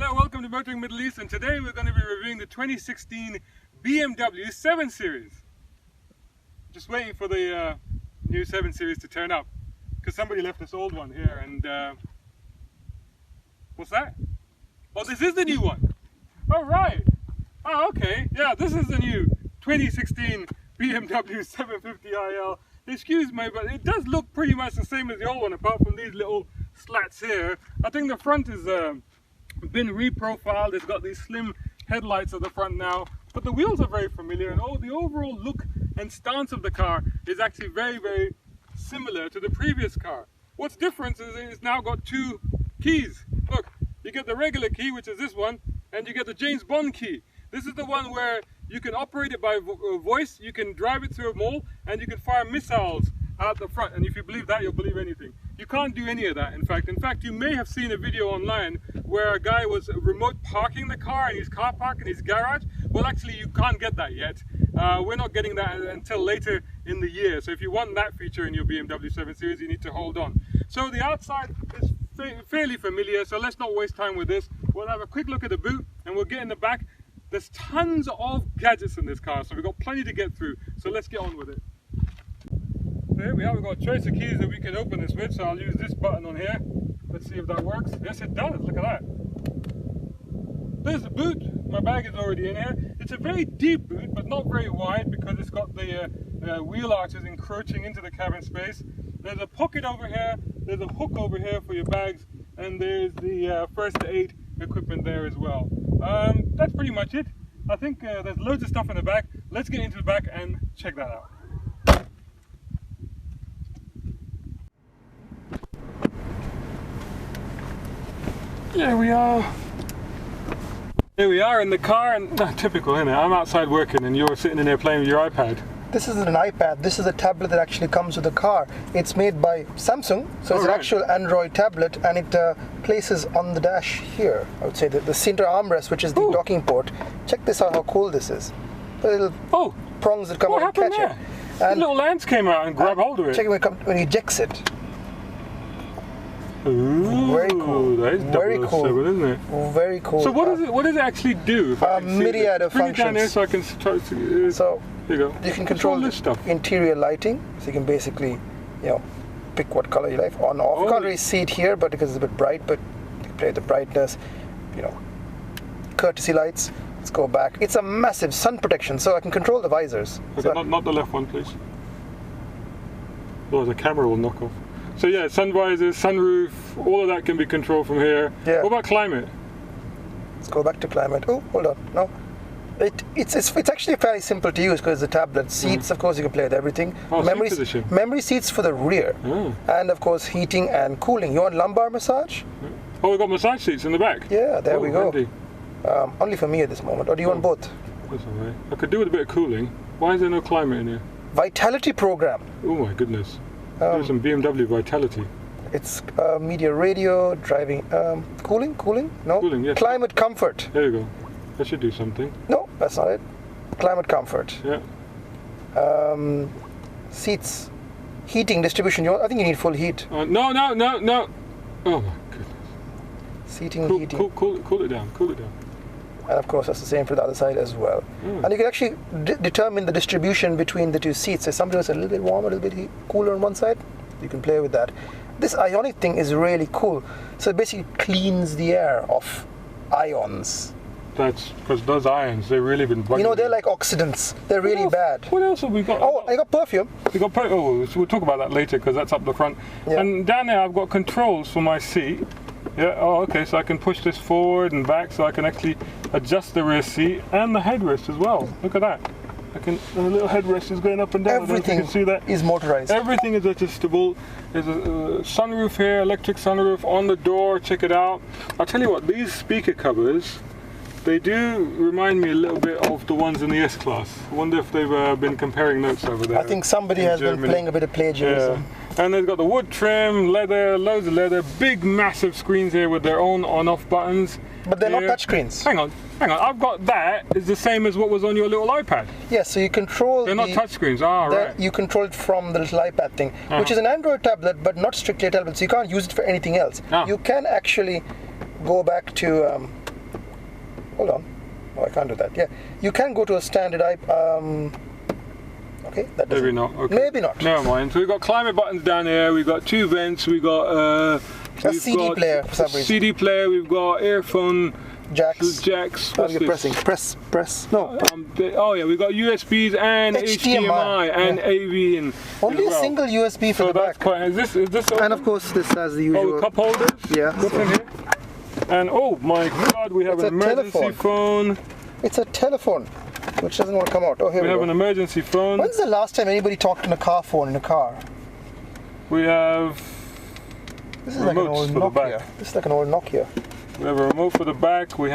Hello, welcome to Motoring Middle East, and today we're going to be reviewing the 2016 BMW 7 Series. Just waiting for the new 7 Series to turn up, because somebody left this old one here, and what's that? Oh, this is the new one! Oh, right! Oh, okay, yeah, this is the new 2016 BMW 750iL. Excuse me, but it does look pretty much the same as the old one, apart from these little slats here. I think the front is been reprofiled. It's got these slim headlights at the front now, but the wheels are very familiar, and the overall look and stance of the car is actually very similar to the previous car. What's different is it's now got two keys. Look, you get the regular key, which is this one, and you get the James Bond key. This is the one where you can operate it by voice, you can drive it through a mall, and you can fire missiles out the front. And if you believe that, you'll believe anything. You can't do any of that, in fact. In fact, you may have seen a video online where a guy was remote parking the car in his car park in his garage. Well, actually, you can't get that yet. We're not getting that until later in the year. So if you want that feature in your BMW 7 Series, you need to hold on. So the outside is fairly familiar, so let's not waste time with this. We'll have a quick look at the boot, and we'll get in the back. There's tons of gadgets in this car, so we've got plenty to get through. So let's get on with it. So here we are, we've got a choice of keys that we can open this with, so I'll use this button on here. Let's see if that works. Yes, it does, look at that. There's the boot. My bag is already in here. It's a very deep boot, but not very wide, because it's got the wheel arches encroaching into the cabin space. There's a pocket over here, there's a hook over here for your bags, and there's the first aid equipment there as well. That's pretty much it. I think there's loads of stuff in the back. Let's get into the back and check that out. Here we are. Here we are in the car, and typical, isn't it? I'm outside working and you're sitting in there playing with your iPad. This isn't an iPad, this is a tablet that actually comes with the car. It's made by Samsung, so it's an actual Android tablet, and it places on the dash here. I would say the center armrest, which is the docking port. Check this out, how cool this is. The little prongs that come out and catch it. And little lens came out and grab hold of it. Check it when he ejects it. Ooh, very cool. That is very cool, isn't it? Very cool. So what does it? What does it actually do? Myriad of functions. Bring it down here so I can try to. So here you go. You can control this stuff. Interior lighting, so you can basically, pick what color you like on off. You can't really see it here, but because it's a bit bright, but you can play with the brightness. Courtesy lights. Let's go back. It's a massive sun protection, so I can control the visors. Okay, so not the left one, please. Oh, the camera will knock off. So yeah, sun visors, sunroof, all of that can be controlled from here. Yeah. What about climate? Let's go back to climate. Oh, hold on. No, it's actually fairly simple to use because it's a tablet. Seats, of course, you can play with everything. Oh, memory seats for the rear, and of course heating and cooling. You want lumbar massage? Oh, we've got massage seats in the back. Yeah, there we go. Only for me at this moment. Or do you want both? That's all right. I could do with a bit of cooling. Why is there no climate in here? Vitality program. Oh my goodness. There's some BMW Vitality. It's media radio, driving, cooling? No? Cooling, yes. Climate comfort. There you go. That should do something. No, that's not it. Climate comfort. Yeah. Seats. Heating, distribution. I think you need full heat. No. Oh my goodness. Seating, heating. Cool it down. And of course, that's the same for the other side as well. And you can actually determine the distribution between the two seats. So somebody wants a little bit warmer, a little bit cooler on one side, you can play with that. This ionic thing is really cool. So it basically cleans the air of ions. That's because those ions, they've really been bugging. They're like oxidants. They're really bad. What else have we got? Oh, I got perfume. We got so we'll talk about that later because that's up the front. Yeah. And down there I've got controls for my seat. Yeah, okay, so I can push this forward and back, so I can actually adjust the rear seat and the headrest as well. Look at that. The little headrest is going up and down. Everything you can see that. Is motorized. Everything is adjustable. There's a sunroof here, electric sunroof on the door. Check it out. I'll tell you what, these speaker covers, they do remind me a little bit of the ones in the S-Class. I wonder if they've been comparing notes over there. I think somebody has been playing a bit of plagiarism. Yeah. And they've got the wood trim, leather, loads of leather, big massive screens here with their own on-off buttons. But they're not touch screens. Hang on. I've got that. It's the same as what was on your little iPad. Yes, so you control. They're not touch screens. Right. You control it from the little iPad thing, which is an Android tablet, but not strictly a tablet. So you can't use it for anything else. You can actually go back to hold on. Oh, I can't do that. Yeah, you can go to a standard. Okay, that doesn't. Maybe not. Okay. Maybe not. Never mind. So we've got climate buttons down here. We've got 2 vents. We've got a CD player for some reason. CD player. We've got earphone jacks. What's you're this? Press. No. Oh yeah, we've got USBs and HDMI and AV and only a single USB for the back. Quite, is this open? And of course, this has the usual. Oh, cup holders. Yeah. What's in here? And oh my God, we have an emergency phone. It's a telephone, which doesn't want to come out. Oh, here we have go. An emergency phone. When's the last time anybody talked on a car phone in a car? We have. This is like an old Nokia. This is like an old Nokia. We have a remote for the back. We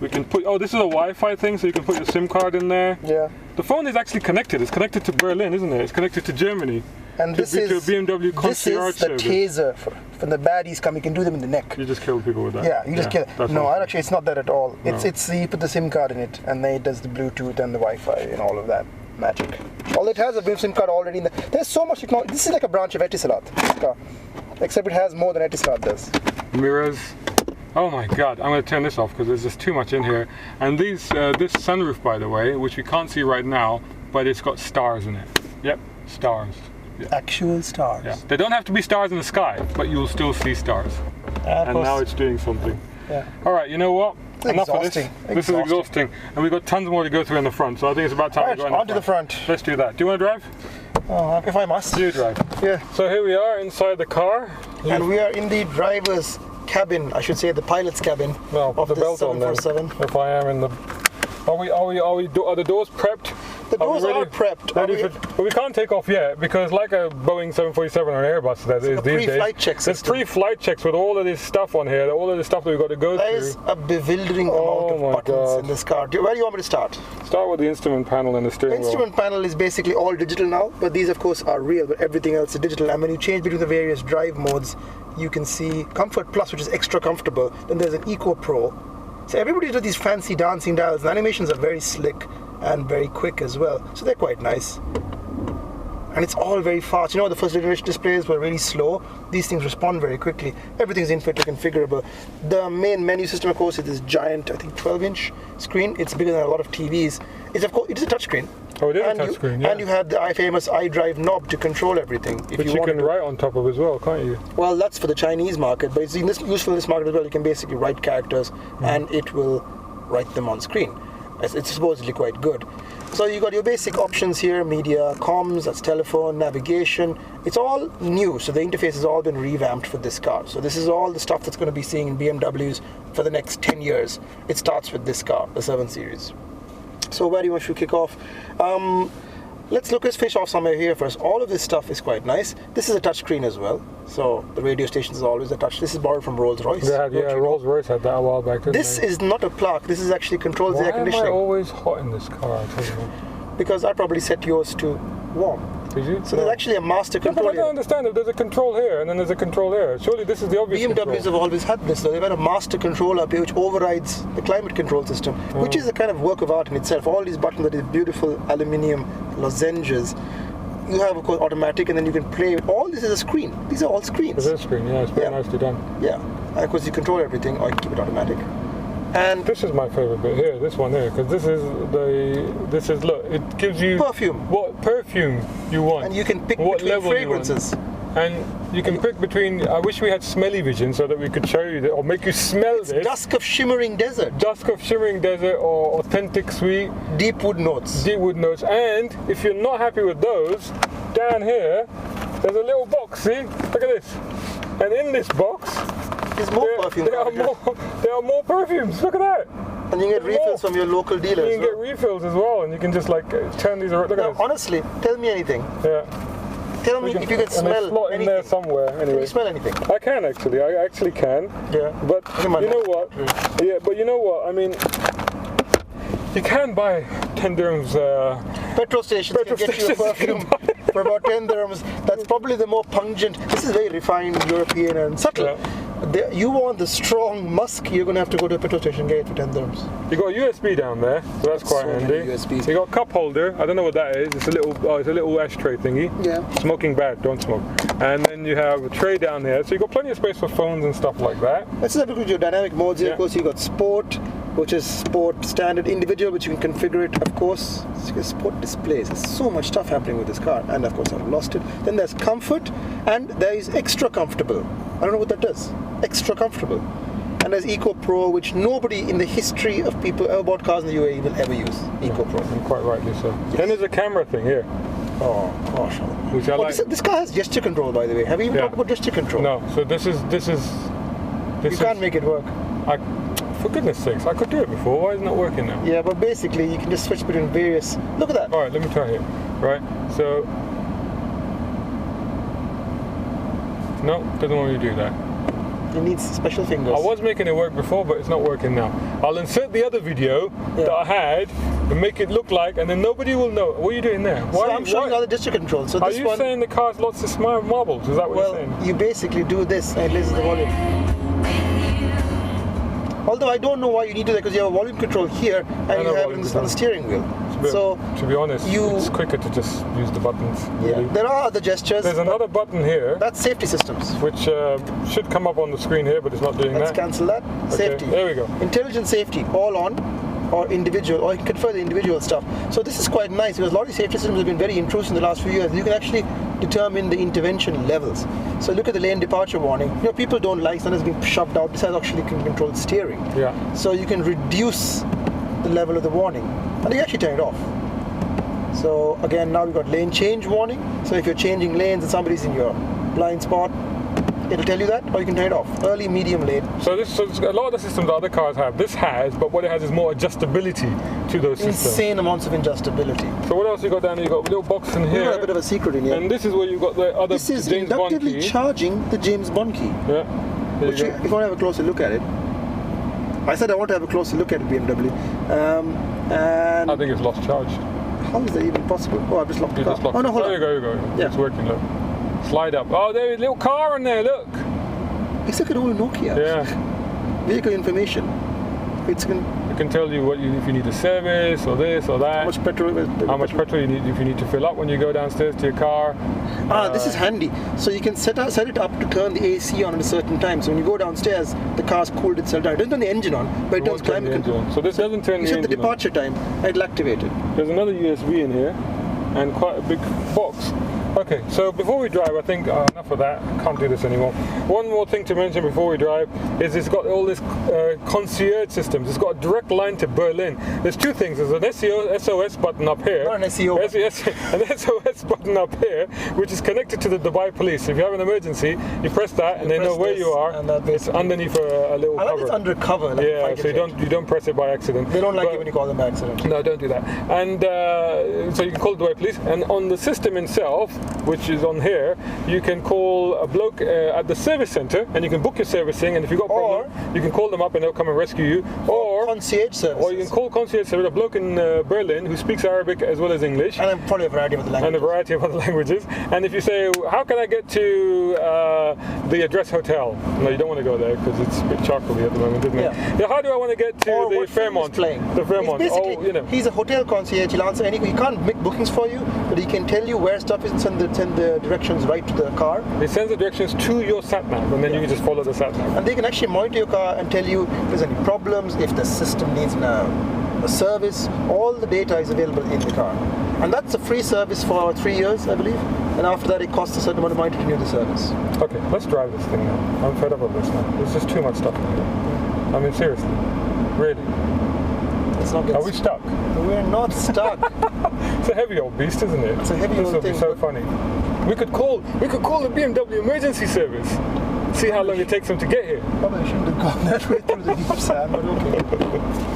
can put. Oh, this is a Wi-Fi thing, so you can put your SIM card in there. Yeah. The phone is actually connected. It's connected to Berlin, isn't it? It's connected to Germany. And this is BMW concierge the taser. When the baddies come, you can do them in the neck. You just kill people with that. Yeah, you just kill. No, actually, it's not that at all. No. It's you put the SIM card in it, and then it does the Bluetooth and the Wi-Fi and all of that magic. All it has a SIM card already in there. There's so much technology. This is like a branch of Etisalat, this car, except it has more than Etisalat does. Mirrors. Oh my God, I'm going to turn this off because there's just too much in here. And this sunroof, by the way, which we can't see right now, but it's got stars in it. Yep, stars. Yeah. Actual stars. Yeah. They don't have to be stars in the sky, but you'll still see stars. And now it's doing something. Yeah. All right, you know what? Enough of this. This is exhausting. And we've got tons more to go through in the front, so I think it's about time we go on to the front. Let's do that. Do you want to drive? Oh, if I must. You drive. Yeah. So here we are inside the car. And we are in the driver's cabin, I should say the pilot's cabin. Well, of the the belt on then. 747. If I am in the... Are the doors prepped? The doors are prepped. But we can't take off yet because, like a Boeing 747 or an Airbus that is these days, pre-flight check system. There's pre-flight checks with all of this stuff on here, all of this stuff that we've got to go through. There is a bewildering amount of buttons in this car. Where do you want me to start? Start with the instrument panel and the steering wheel. The instrument panel is basically all digital now, but these of course are real, but everything else is digital. And when you change between the various drive modes, you can see Comfort Plus, which is extra comfortable. Then there's an Eco Pro. So everybody does these fancy dancing dials. The animations are very slick and very quick as well. So they're quite nice. And it's all very fast. You know, the first generation displays were really slow. These things respond very quickly. Everything's infinitely configurable. The main menu system, of course, is this giant, I think, 12-inch screen. It's bigger than a lot of TVs. It's, of course, it is a touchscreen. Oh, it is a touchscreen, yeah. And you have the famous iDrive knob to control everything. Which you can write on top of as well, can't you? Well, that's for the Chinese market, but it's useful in this market as well. You can basically write characters and it will write them on screen. It's supposedly quite good. So you got your basic options here, media, comms, that's telephone, navigation. It's all new, so the interface has all been revamped for this car. So this is all the stuff that's going to be seeing in BMWs for the next 10 years. It starts with this car, the 7 Series. So where do you want to kick off? Let's fish off somewhere here first. All of this stuff is quite nice. This is a touchscreen as well. So the radio station is always a touch. This is borrowed from Rolls-Royce. Yeah, Rolls-Royce had that a while back, didn't This is not a plaque. This is actually controls the air conditioning. Why am I always hot in this car, I tell you? Because I probably set yours to warm. Did you? So there's actually a master control. But I don't understand it. There's a control here and then there's a control here. Surely this is the obvious BMWs have always had this. So they've had a master control up here which overrides the climate control system, which is a kind of work of art in itself. All these buttons, that is beautiful aluminium lozenges. You have, of course, automatic, and then you can play. All this is a screen. These are all screens. It's a screen, yeah. It's very nicely done. Yeah, and of course you control everything, or you keep it automatic. And this is my favorite bit here. This one here, because this is look. It gives you perfume. What perfume you want, and you can pick what level fragrances. And you can pick between. I wish we had smelly vision so that we could show you that, or make you smell this. Dusk of shimmering desert. Dusk of shimmering desert, or authentic sweet. Deep wood notes. Deep wood notes. And if you're not happy with those, down here, there's a little box. See? Look at this. And in this box, there's more perfume. There are more perfumes. Look at that. And you can get refills from your local dealers. You can get refills as well, and you can just like turn these around. Look at this. Honestly, tell me anything. Yeah. Tell me if you can smell anything. In there somewhere. Anyway. Can you smell anything? I can actually. I actually can. Yeah. But you know what? Yeah. But you know what? I mean, you can buy 10 dirhams. Petrol stations can get you a perfume for about 10 dirhams. That's probably the more pungent. This is very refined, European, and subtle. Yeah. You want the strong musk, you're going to have to go to a petrol station and get it for 10 dirhams. You got a USB down there, so that's quite handy. USBs. You got a cup holder. I don't know what that is. It's a little ashtray thingy. Yeah. Smoking bad. Don't smoke. And then you have a tray down here, so you got plenty of space for phones and stuff like that. Let's have a look at your dynamic modes here. Of course, you got sport, which is sport, standard, individual, which you can configure it, of course. Sport displays. There's so much stuff happening with this car, and of course I've lost it. Then there's comfort, and there is extra comfortable. I don't know what that does. Extra comfortable. And there's Eco Pro, which nobody in the history of people who bought cars in the UAE will ever use. Eco Pro. And quite rightly so. Yes. And there's a camera thing here. Oh gosh. Which I like. This car has gesture control, by the way. Have you even talked about gesture control? No. So this is. You can't make it work. For goodness sakes, I could do it before. Why isn't it working now? Yeah, but basically you can just switch between various. Look at that. All right, let me try here. Right. So. No, doesn't want me to do that. It needs special fingers. I was making it work before, but it's not working now. I'll insert the other video that I had and make it look like, and then nobody will know. What are you doing there? So I'm showing you all the gesture control. So are this you one, saying the car's lots of marbles? Is that what you're saying? Well, you basically do this and it raises the volume. Although I don't know why you need to do that, because you have a volume control here and you have it on the steering wheel. So to be honest, it's quicker to just use the buttons. Really. There are other gestures. There's another button here. That's safety systems. Which should come up on the screen here, but it's not doing Let's that. cancel that. Okay, Safety. there we go. Intelligent safety, all on, or individual, or you can confer the individual stuff. So this is quite nice, because a lot of these safety systems have been very intrusive in the last few years. You can actually determine the intervention levels. So look at the lane departure warning. You know, people don't like sometimes being shoved out. This has actually can control steering. Yeah. So you can reduce the level of the warning, and you can actually turn it off. So again, now we've got lane change warning. So if you're changing lanes and somebody's in your blind spot, it'll tell you that, or you can turn it off. Early, medium, late. So a lot of the systems other cars have. This has, but what it has is more adjustability to those systems. Insane amounts of adjustability. So what else you got down here? You got a little box in here. We've got a bit of a secret in here. And this is where you got the other This is James Bond inductively key. charging the James Bond key. Yeah. There Which you go. if you want to have a closer look at it, I said I want to have a closer look at it, BMW. And I think it's lost charge. how is that even possible? Oh, I've just locked the car. Oh no, hold on. There you go. Yeah. It's working. Look. Slide up. Oh, there's a little car in there. Look. It's like an old Nokia. Yeah. Vehicle information. It can tell you if you need a service or this or that. How much petrol you need if you need to fill up when you go downstairs to your car. This is handy. So you can set it up to turn the AC on at a certain time. So when you go downstairs, the car's cooled itself down. It doesn't turn the engine on, but it turns climate control. So this doesn't turn the engine on. You set the departure time, it'll activate it. There's another USB in here, and quite a big box. Okay, so before we drive, I think enough of that. Can't do this anymore. One more thing to mention before we drive is it's got all this concierge systems. It's got a direct line to Berlin. There's two things. There's an SOS button up here. Not an SEO. An SOS button up here, which is connected to the Dubai police. If you have an emergency, you press that, and they know where you are. And it's underneath a little cover. I like it's under cover. Like yeah, so you don't press it by accident. They don't like it when you call them by accident. No, don't do that. And so you can call the Dubai police, and on the system itself, which is on here, you can call a bloke at the service center, and you can book your servicing, and if you've got a problem, you can call them up and they'll come and rescue you. Or concierge services. Or you can call concierge service, a bloke in Berlin who speaks Arabic as well as English. And probably a variety of other languages. And a variety of other languages. And if you say, how can I get to the address hotel? No, you don't want to go there because it's a bit charcoaly at the moment, isn't it? Yeah, how do I want to get to the Fairmont? The Fairmont. Basically, he's a hotel concierge. He'll answer anything. He can't make bookings for you, but he can tell you where stuff is and send the directions right to the car. He sends the directions to your sat nav, and then you can just follow the sat nav. And they can actually monitor your car and tell you if there's any problems, if the system needs a service. All the data is available in the car. And that's a free service for 3 years, I believe. And after that, it costs a certain amount of money to renew the service. Okay, let's drive this thing now. I'm fed up of this now. There's just too much stuff in here. I mean, seriously. Really. Are we stuck? We're not stuck. It's a heavy old beast, isn't it? It's a heavy old thing. This will be so funny. We could call the BMW emergency service. See how long it takes them to get here. Probably I shouldn't have gone that way through the deep sand, but okay.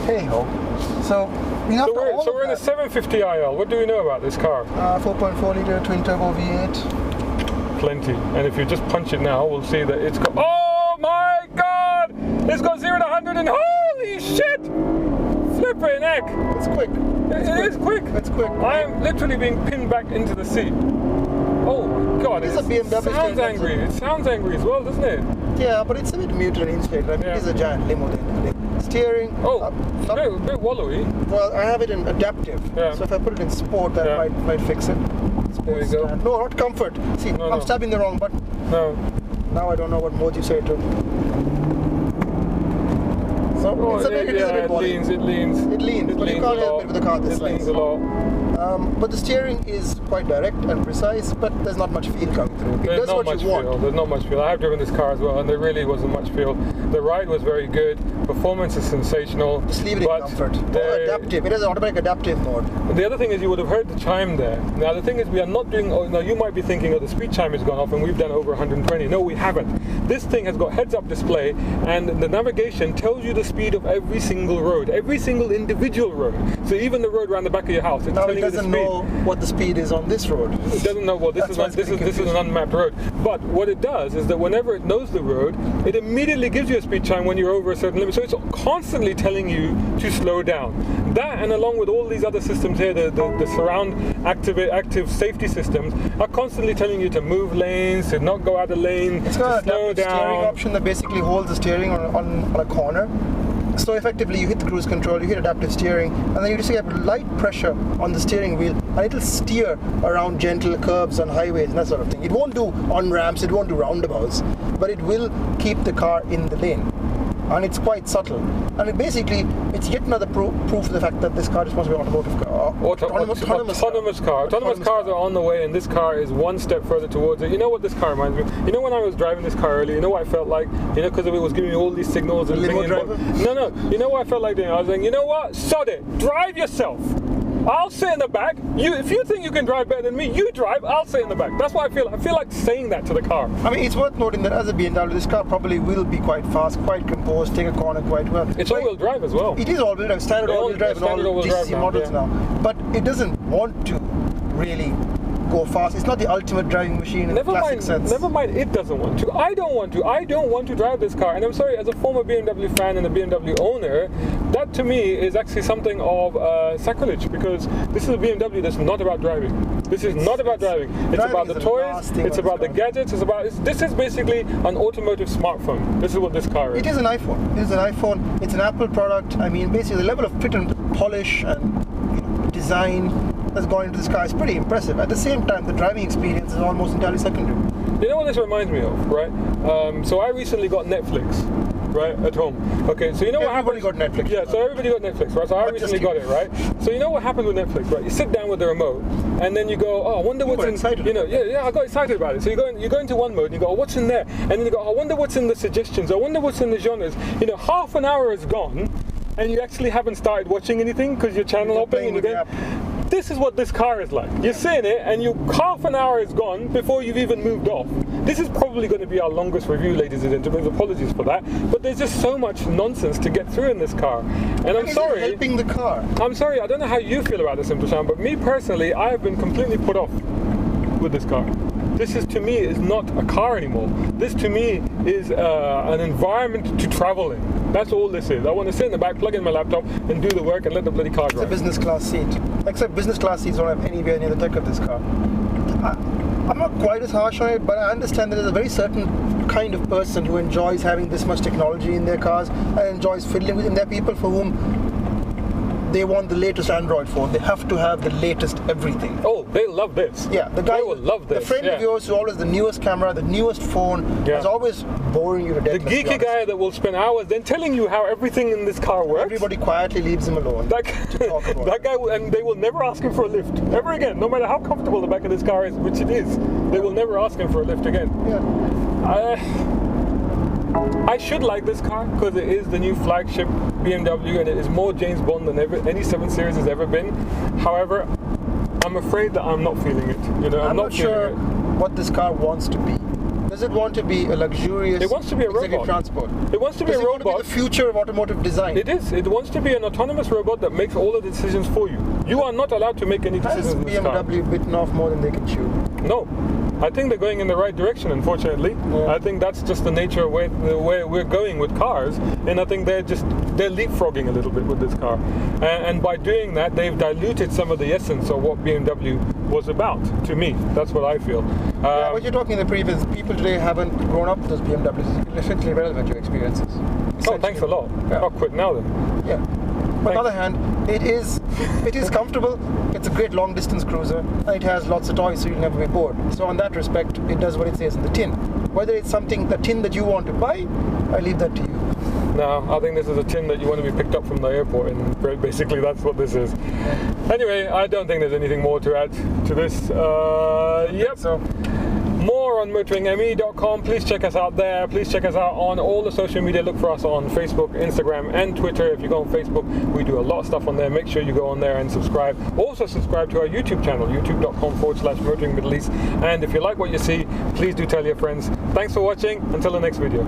Hey ho. So we're in a 750 IL. What do we know about this car? 4.4 litre twin turbo V8. Plenty. And if you just punch it now, we'll see that it's got. Oh my God! It's got 0 to 100 and holy shit! Flipping heck! It's quick. It is quick. It's quick. I am literally being pinned back into the seat. Oh my God! It's a BMW. Sounds angry. It sounds angry as well, doesn't it? Yeah, but it's a bit muted and straight. I mean, it is a giant limo thing. Steering. Oh, a bit wallowy. Well, I have it in adaptive. Yeah. So if I put it in sport, that might fix it. There you go. No, not comfort. See, I'm stabbing the wrong button. No. Now I don't know what mode you say to. So So it's a bit, it is a bit boring. It leans, but you can't help it with a car this size. It leans a lot. But the steering is quite direct and precise, but there's not much feel coming through. It does what you want. There's not much feel. I have driven this car as well, and there really wasn't much feel. The ride was very good. Performance is sensational. Just leave it in comfort. Or adaptive. It has an automatic adaptive mode. The other thing is you would have heard the chime there. Now the thing is we are not doing. Now you might be thinking, oh, the speed chime has gone off, and we've done over 120. No, we haven't. This thing has got heads-up display, and the navigation tells you the speed of every single road, every single individual road. So even the road around the back of your house, it's telling you the speed. It doesn't know what the speed is on this road. It doesn't know. Well, this is an unmapped road. But what it does is that whenever it knows the road, it immediately gives you a speed chime when you're over a certain limit. So it's constantly telling you to slow down. That, and along with all these other systems here, the surround active safety systems, are constantly telling you to move lanes, to not go out of lane, it's got to slow a steering option that basically holds the steering on a corner. So effectively you hit the cruise control, you hit adaptive steering, and then you just get light pressure on the steering wheel, and it'll steer around gentle curves on highways and that sort of thing. It won't do on ramps, it won't do roundabouts, but it will keep the car in the lane. And it's quite subtle. And it's yet another proof of the fact that this car is supposed to be an automotive car. Autonomous car. Autonomous cars are on the way, and this car is one step further towards it. You know what this car reminds me of? You know when I was driving this car earlier, you know what I felt like? You know, because it was giving me all these signals. And limo driver? No. You know what I felt like doing? I was saying, you know what? Sod it. Drive yourself. I'll sit in the back. If you think you can drive better than me, you drive. I'll sit in the back. That's what I feel. I feel like saying that to the car. I mean, it's worth noting that as a BMW, this car probably will be quite fast, quite composed, take a corner quite well. It's all-wheel drive as well. It is all-wheel drive, standard all-wheel drive in all GCC models now. But it doesn't want to really go fast. It's not the ultimate driving machine in the classic sense. Never mind, it doesn't want to. I don't want to. I don't want to drive this car. And I'm sorry, as a former BMW fan and a BMW owner, that to me is actually something of sacrilege, because this is a BMW that's not about driving. This is not about driving. It's about the toys, it's about the gadgets, this is basically an automotive smartphone. This is what this car is. It is an iPhone. It is an iPhone. It's an Apple product. I mean, basically the level of fit and polish and design that's gone into this car is pretty impressive. At the same time, the driving experience is almost entirely secondary. You know what this reminds me of, right? So I recently got Netflix, right, at home. Okay, so you know what happened? Everybody got Netflix. Yeah, so everybody got Netflix, right? So I recently got it, right? So you know what happens with Netflix, right? You sit down with the remote, and then you go, oh, I wonder what's in. Excited. You know, yeah, I got excited about it. So you go into one mode, and you go, oh, what's in there? And then you go, I wonder what's in the suggestions. I wonder what's in the genres. You know, half an hour is gone, and you actually haven't started watching anything because you're channel hopping, and you're going. This is what this car is like. You're seeing it, and half an hour is gone before you've even moved off. This is probably going to be our longest review, ladies and gentlemen. Apologies for that, but there's just so much nonsense to get through in this car. And I'm sorry. Is it helping the car? I'm sorry. I don't know how you feel about this, Imthishan, but me personally, I have been completely put off with this car. This is, to me, is not a car anymore. This, to me, is an environment to travel in. That's all this is. I want to sit in the back, plug in my laptop, and do the work, and let the bloody car drive. It's a business class seat. Except business class seats don't have anywhere near the tech of this car. I'm not quite as harsh on it, but I understand that there's a very certain kind of person who enjoys having this much technology in their cars and enjoys fiddling with it. And there are people for whom they want the latest Android phone. They have to have the latest everything. Oh, they love this. Yeah, the guy will love this. The friend of yours who always the newest camera, the newest phone, is always boring you to death. The geeky guy that will spend hours then telling you how everything in this car works. Everybody quietly leaves him alone to talk about that guy, and they will never ask him for a lift ever again. No matter how comfortable the back of this car is, which it is, they will never ask him for a lift again. Yeah. I should like this car because it is the new flagship BMW, and it is more James Bond than any 7 Series has ever been. However, I'm afraid that I'm not feeling it. You know, I'm not sure what this car wants to be. Does it want to be a luxurious executive transport? It wants to be a robot. Does it want to be the future of automotive design? It is. It wants to be an autonomous robot that makes all the decisions for you. You are not allowed to make any decisions in this car. Has BMW bitten off more than they can chew? No. I think they're going in the right direction, unfortunately. Yeah. I think that's just the nature of the way we're going with cars, and I think they're leapfrogging a little bit with this car. And by doing that, they've diluted some of the essence of what BMW was about, to me. That's what I feel. What you're talking in the previous, people today haven't grown up with those BMWs. It's essentially irrelevant to your experiences. Oh, thanks a lot. Yeah. I'll quit now then. Yeah. On the other hand, it is comfortable, it's a great long distance cruiser, and it has lots of toys, so you'll never be bored. So on that respect, it does what it says in the tin. Whether it's the tin that you want to buy, I leave that to you. No, I think this is a tin that you want to be picked up from the airport, and basically that's what this is. Anyway, I don't think there's anything more to add to this. Yep. So. More on motoringme.com. Please check us out there. Please check us out on all the social media. Look for us on Facebook, Instagram, and Twitter. If you go on Facebook, we do a lot of stuff on there. Make sure you go on there and subscribe. Also subscribe to our YouTube channel, youtube.com/motoringmiddleeast. And if you like what you see, please do tell your friends. Thanks for watching. Until the next video.